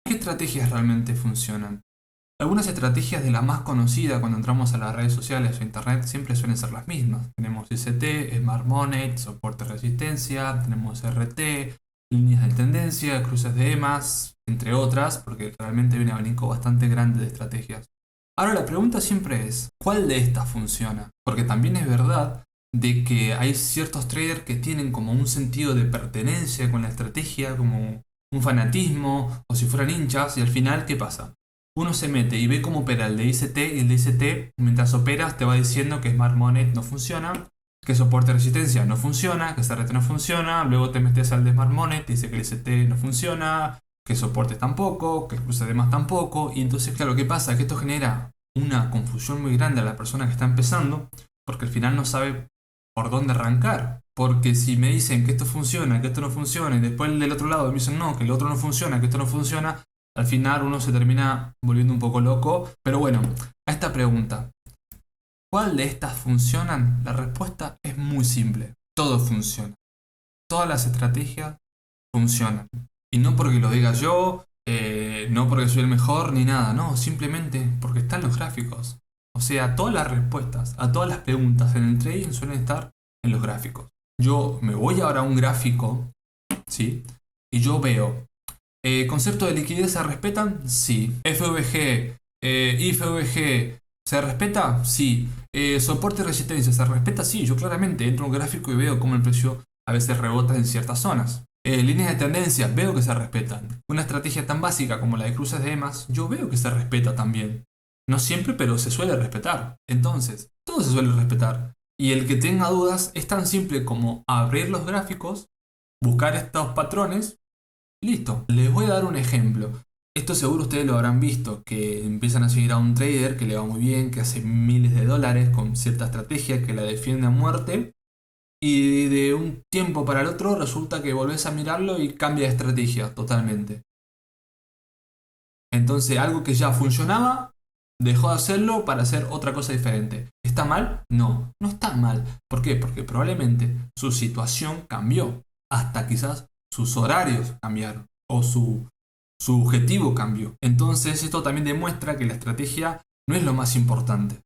¿Qué estrategias realmente funcionan? Algunas estrategias de las más conocidas cuando entramos a las redes sociales o internet siempre suelen ser las mismas. Tenemos ST, Smart Money, soporte de resistencia, tenemos RT, líneas de tendencia, cruces de EMAs, entre otras, porque realmente hay un abanico bastante grande de estrategias. Ahora la pregunta siempre es, ¿cuál de estas funciona? Porque también es verdad de que hay ciertos traders que tienen como un sentido de pertenencia con la estrategia, como un fanatismo, o si fueran hinchas, y al final, ¿qué pasa? Uno se mete y ve cómo opera el de ICT y el de ICT, mientras operas te va diciendo que Smart Money no funciona, que soporte de resistencia no funciona, que CRT no funciona, luego te metes al de Smart Money, te dice que el ICT no funciona, que soporte tampoco, que el cruce de más tampoco, y entonces claro, ¿qué pasa? Que esto genera una confusión muy grande a la persona que está empezando, porque al final no sabe por dónde arrancar. Porque si me dicen que esto funciona, que esto no funciona, y después del otro lado me dicen no, que el otro no funciona, que esto no funciona, al final uno se termina volviendo un poco loco. Pero bueno, a esta pregunta, ¿cuál de estas funcionan? La respuesta es muy simple. Todo funciona. Todas las estrategias funcionan. Y no porque lo diga yo, no porque soy el mejor ni nada, no, simplemente porque están los gráficos. O sea, todas las respuestas a todas las preguntas en el trading suelen estar en los gráficos. Yo me voy ahora a un gráfico, ¿sí? Y yo veo, ¿concepto de liquidez se respetan? Sí. FVG, IFVG, ¿se respeta? Sí. Soporte y resistencia, ¿se respeta? Sí. Yo claramente entro a un gráfico y veo cómo el precio a veces rebota en ciertas zonas. Líneas de tendencia, veo que se respetan. Una estrategia tan básica como la de cruces de EMAs, yo veo que se respeta también. No siempre, pero se suele respetar. Entonces, todo se suele respetar. Y el que tenga dudas es tan simple como abrir los gráficos, buscar estos patrones y listo. Les voy a dar un ejemplo. Esto seguro ustedes lo habrán visto, que empiezan a seguir a un trader que le va muy bien, que hace miles de dólares con cierta estrategia, que la defiende a muerte. Y de un tiempo para el otro resulta que volvés a mirarlo y cambia de estrategia totalmente. Entonces algo que ya funcionaba, dejó de hacerlo para hacer otra cosa diferente. ¿Está mal? No, no está mal. ¿Por qué? Porque probablemente su situación cambió. Hasta quizás sus horarios cambiaron. O su objetivo cambió. Entonces esto también demuestra que la estrategia no es lo más importante.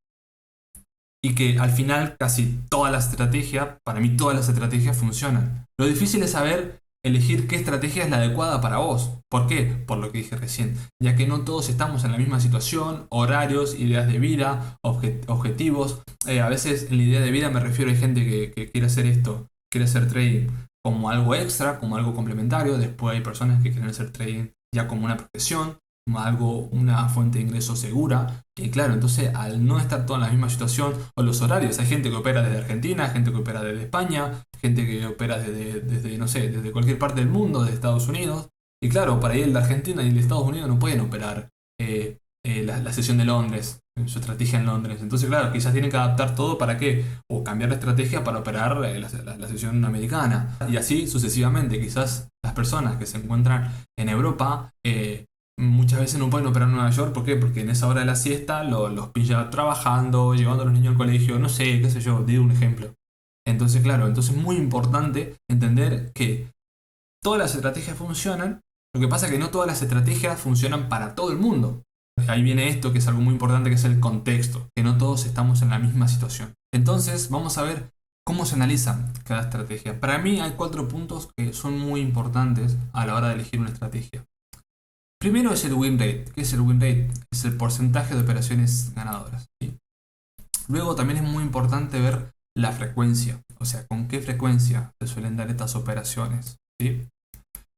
Y que al final casi todas las estrategias, para mí todas las estrategias funcionan. Lo difícil es saber elegir qué estrategia es la adecuada para vos. ¿Por qué? Por lo que dije recién, ya que no todos estamos en la misma situación, horarios, ideas de vida, objetivos. A veces en la idea de vida me refiero a gente que quiere hacer esto, quiere hacer trading como algo extra, como algo complementario. Después hay personas que quieren hacer trading ya como una profesión, como algo, una fuente de ingreso segura. Y claro, entonces al no estar toda en la misma situación, o los horarios, hay gente que opera desde Argentina, gente que opera desde España, gente que opera desde, no sé, desde cualquier parte del mundo, de Estados Unidos. Y claro, para ir el de Argentina y el de Estados Unidos no pueden operar la sesión de Londres, su estrategia en Londres. Entonces, claro, quizás tienen que adaptar todo para qué, o cambiar la estrategia para operar la sesión americana. Y así sucesivamente, quizás las personas que se encuentran en Europa muchas veces no pueden operar en Nueva York. ¿Por qué? Porque en esa hora de la siesta los pilla trabajando, llevando a los niños al colegio, no sé, qué sé yo, digo un ejemplo. Entonces, claro, entonces es muy importante entender que todas las estrategias funcionan, lo que pasa es que no todas las estrategias funcionan para todo el mundo. Ahí viene esto que es algo muy importante, que es el contexto, que no todos estamos en la misma situación. Entonces, vamos a ver cómo se analiza cada estrategia. Para mí hay 4 puntos que son muy importantes a la hora de elegir una estrategia. Primero es el win rate. ¿Qué es el win rate? Es el porcentaje de operaciones ganadoras, ¿sí? Luego también es muy importante ver la frecuencia, o sea, con qué frecuencia se suelen dar estas operaciones, ¿sí?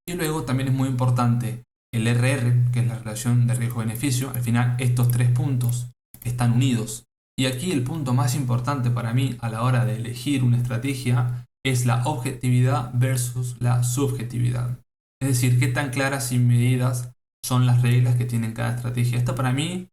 Y luego también es muy importante el RR, que es la relación de riesgo-beneficio. Al final estos 3 puntos están unidos. Y aquí el punto más importante para mí a la hora de elegir una estrategia es la objetividad versus la subjetividad. Es decir, qué tan claras y medidas son las reglas que tiene cada estrategia. Esto para mí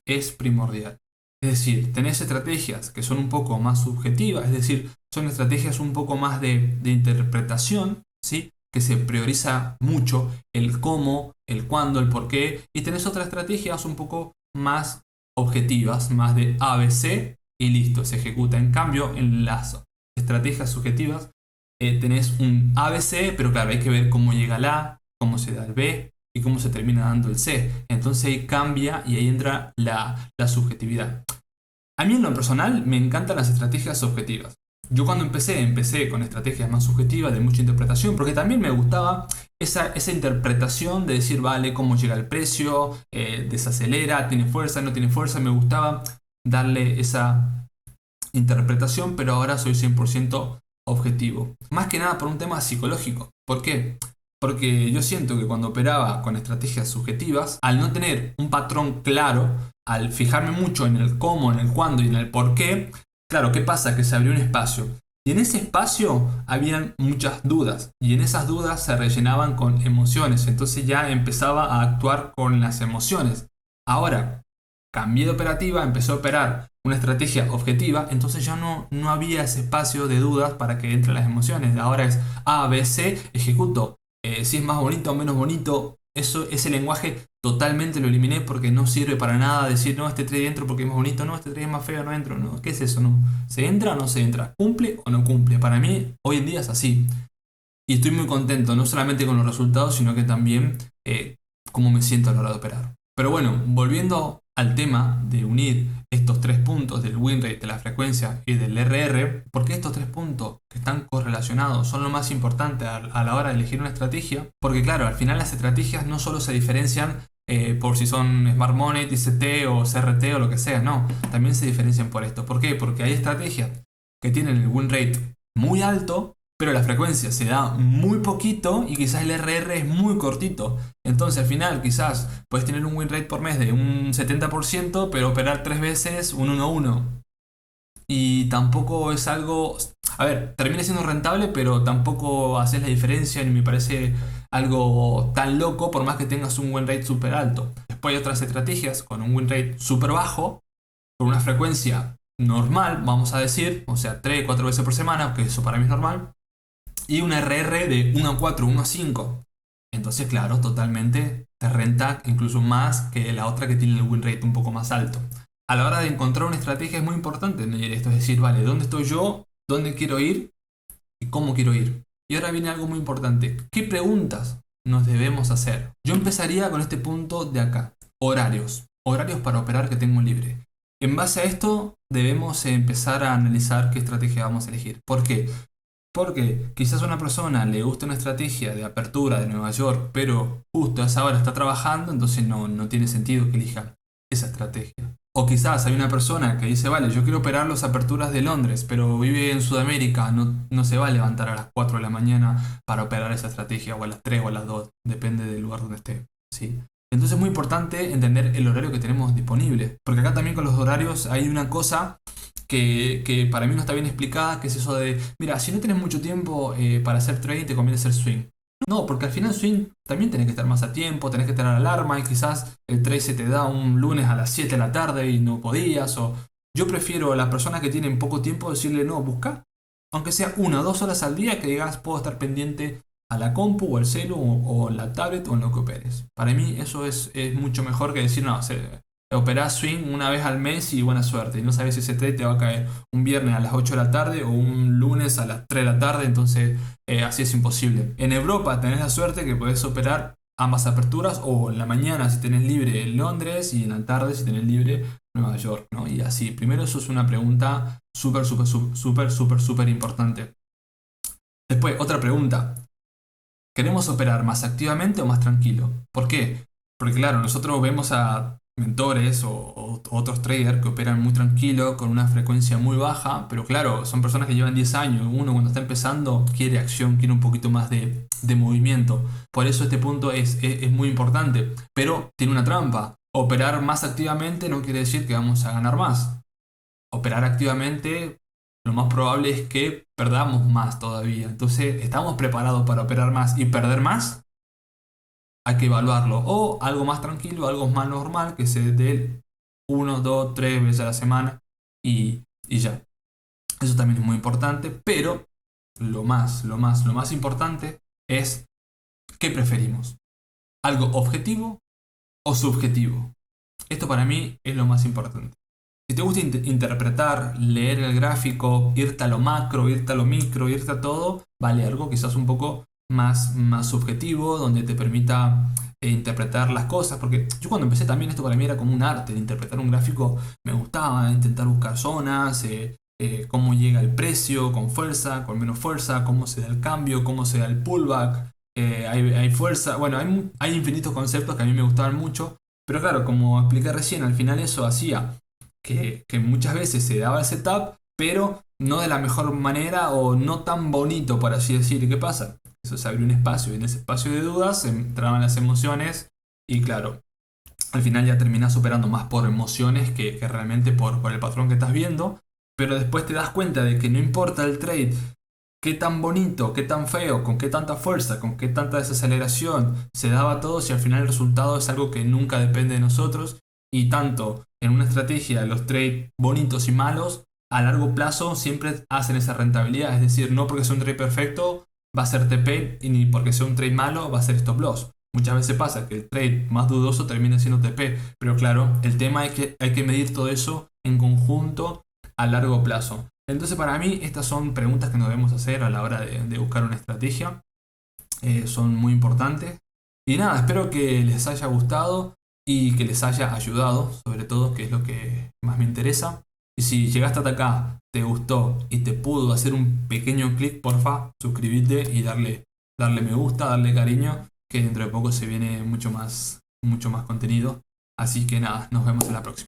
es primordial. Es decir, tenés estrategias que son un poco más subjetivas, es decir, son estrategias un poco más de interpretación, ¿sí? Que se prioriza mucho el cómo, el cuándo, el por qué, y tenés otras estrategias un poco más objetivas, más de ABC y listo, se ejecuta. En cambio, en las estrategias subjetivas tenés un ABC, pero claro, hay que ver cómo llega el A, cómo se da el B, y cómo se termina dando el C. Entonces ahí cambia y ahí entra la subjetividad. A mí en lo personal me encantan las estrategias objetivas. Yo cuando empecé con estrategias más subjetivas, de mucha interpretación, porque también me gustaba esa interpretación de decir, vale, cómo llega el precio, desacelera, tiene fuerza, no tiene fuerza, me gustaba darle esa interpretación, pero ahora soy 100% objetivo. Más que nada por un tema psicológico. ¿Por qué? Porque yo siento que cuando operaba con estrategias subjetivas, al no tener un patrón claro, al fijarme mucho en el cómo, en el cuándo y en el por qué, claro, ¿qué pasa? Que se abrió un espacio. Y en ese espacio habían muchas dudas. Y en esas dudas se rellenaban con emociones. Entonces ya empezaba a actuar con las emociones. Ahora, cambié de operativa, empecé a operar una estrategia objetiva, entonces ya no había ese espacio de dudas para que entren las emociones. Ahora es A, B, C, ejecuto. Si es más bonito o menos bonito, ese lenguaje totalmente lo eliminé porque no sirve para nada decir, no, este trade entro porque es más bonito, no, este trade es más feo, no entro, no. ¿Qué es eso? No. ¿Se entra o no se entra? ¿Cumple o no cumple? Para mí, hoy en día es así. Y estoy muy contento, no solamente con los resultados, sino que también cómo me siento a la hora de operar. Pero bueno, volviendo al tema de unir estos tres puntos del win rate, de la frecuencia y del RR, porque estos tres puntos que están correlacionados son lo más importante a la hora de elegir una estrategia, porque claro, al final las estrategias no solo se diferencian por si son Smart Money, TCT o CRT o lo que sea, no, también se diferencian por esto. ¿Por qué? Porque hay estrategias que tienen el win rate muy alto, pero la frecuencia se da muy poquito y quizás el RR es muy cortito. Entonces al final quizás puedes tener un win rate por mes de un 70%, pero operar 3 veces un 1-1. Y tampoco es algo... A ver, termina siendo rentable, pero tampoco haces la diferencia ni me parece algo tan loco por más que tengas un win rate súper alto. Después hay otras estrategias con un win rate súper bajo, con una frecuencia normal, vamos a decir, o sea, 3-4 veces por semana, que eso para mí es normal, y un RR de 1-4, 1-5. Entonces, claro, totalmente te renta incluso más que la otra que tiene el win rate un poco más alto. A la hora de encontrar una estrategia es muy importante esto, es decir, vale, ¿dónde estoy yo? ¿Dónde quiero ir? ¿Y cómo quiero ir? Y ahora viene algo muy importante. ¿Qué preguntas nos debemos hacer? Yo empezaría con este punto de acá. Horarios. Horarios para operar que tengo libre. En base a esto debemos empezar a analizar qué estrategia vamos a elegir. ¿Por qué? Porque quizás a una persona le gusta una estrategia de apertura de Nueva York, pero justo a esa hora está trabajando, entonces no tiene sentido que elija esa estrategia. O quizás hay una persona que dice, vale, yo quiero operar las aperturas de Londres, pero vive en Sudamérica, no se va a levantar a las 4 de la mañana para operar esa estrategia, o a las 3 o a las 2, depende del lugar donde esté, ¿sí? Entonces es muy importante entender el horario que tenemos disponible, porque acá también con los horarios hay una cosa que para mí no está bien explicada, que es eso de, mira, si no tienes mucho tiempo para hacer trading, te conviene hacer swing. No, porque al final swing también tenés que estar más a tiempo, tenés que tener alarma y quizás el trade se te da un lunes a las 7 de la tarde y no podías. O yo prefiero a las personas que tienen poco tiempo decirle, no, busca, aunque sea 1 o 2 horas al día que digas, puedo estar pendiente a la compu o al celu o la tablet o en lo que operes. Para mí eso es mucho mejor que decir, no, operás swing una vez al mes y buena suerte. Y no sabes si ese trade te va a caer un viernes a las 8 de la tarde o un lunes a las 3 de la tarde. Entonces así es imposible. En Europa tenés la suerte que podés operar ambas aperturas o en la mañana si tenés libre en Londres y en la tarde si tenés libre Nueva York, ¿no? Y así. Primero eso es una pregunta súper importante. Después, otra pregunta. ¿Queremos operar más activamente o más tranquilo? ¿Por qué? Porque claro, nosotros vemos a mentores o otros traders que operan muy tranquilo, con una frecuencia muy baja, pero claro, son personas que llevan 10 años. Uno cuando está empezando quiere acción, quiere un poquito más de movimiento. Por eso este punto es muy importante. Pero tiene una trampa. Operar más activamente no quiere decir que vamos a ganar más. Operar activamente, lo más probable es que perdamos más todavía. Entonces, ¿estamos preparados para operar más y perder más? Hay que evaluarlo. O algo más tranquilo, algo más normal, que se dé 1, 2, 3 veces a la semana y ya. Eso también es muy importante, pero lo más importante es ¿qué preferimos? ¿Algo objetivo o subjetivo? Esto para mí es lo más importante. Si te gusta interpretar, leer el gráfico, irte a lo macro, irte a lo micro, irte a todo, vale algo quizás un poco más subjetivo, donde te permita interpretar las cosas, porque yo cuando empecé también esto para mí era como un arte, el interpretar un gráfico me gustaba, intentar buscar zonas, cómo llega el precio, con fuerza, con menos fuerza, cómo se da el cambio, cómo se da el pullback, hay fuerza, bueno, hay infinitos conceptos que a mí me gustaban mucho, pero claro, como expliqué recién, al final eso hacía que muchas veces se daba el setup, pero no de la mejor manera o no tan bonito, por así decir. ¿Y qué pasa? Eso se abrió un espacio y en ese espacio de dudas entraban las emociones y claro, al final ya terminas superando más por emociones que realmente por el patrón que estás viendo, pero después te das cuenta de que no importa el trade, qué tan bonito, qué tan feo, con qué tanta fuerza, con qué tanta desaceleración se daba todo si al final el resultado es algo que nunca depende de nosotros y tanto en una estrategia los trades bonitos y malos a largo plazo siempre hacen esa rentabilidad, es decir, no porque sea un trade perfecto va a ser TP y ni porque sea un trade malo va a ser stop loss. Muchas veces pasa que el trade más dudoso termina siendo TP, pero claro, el tema es que hay que medir todo eso en conjunto a largo plazo. Entonces para mí estas son preguntas que nos debemos hacer a la hora de buscar una estrategia. Son muy importantes. Y nada, espero que les haya gustado y que les haya ayudado, sobre todo, que es lo que más me interesa. Y si llegaste hasta acá, te gustó y te pudo hacer un pequeño clic, porfa, suscríbete y darle me gusta, darle cariño, que dentro de poco se viene mucho más contenido. Así que nada, nos vemos en la próxima.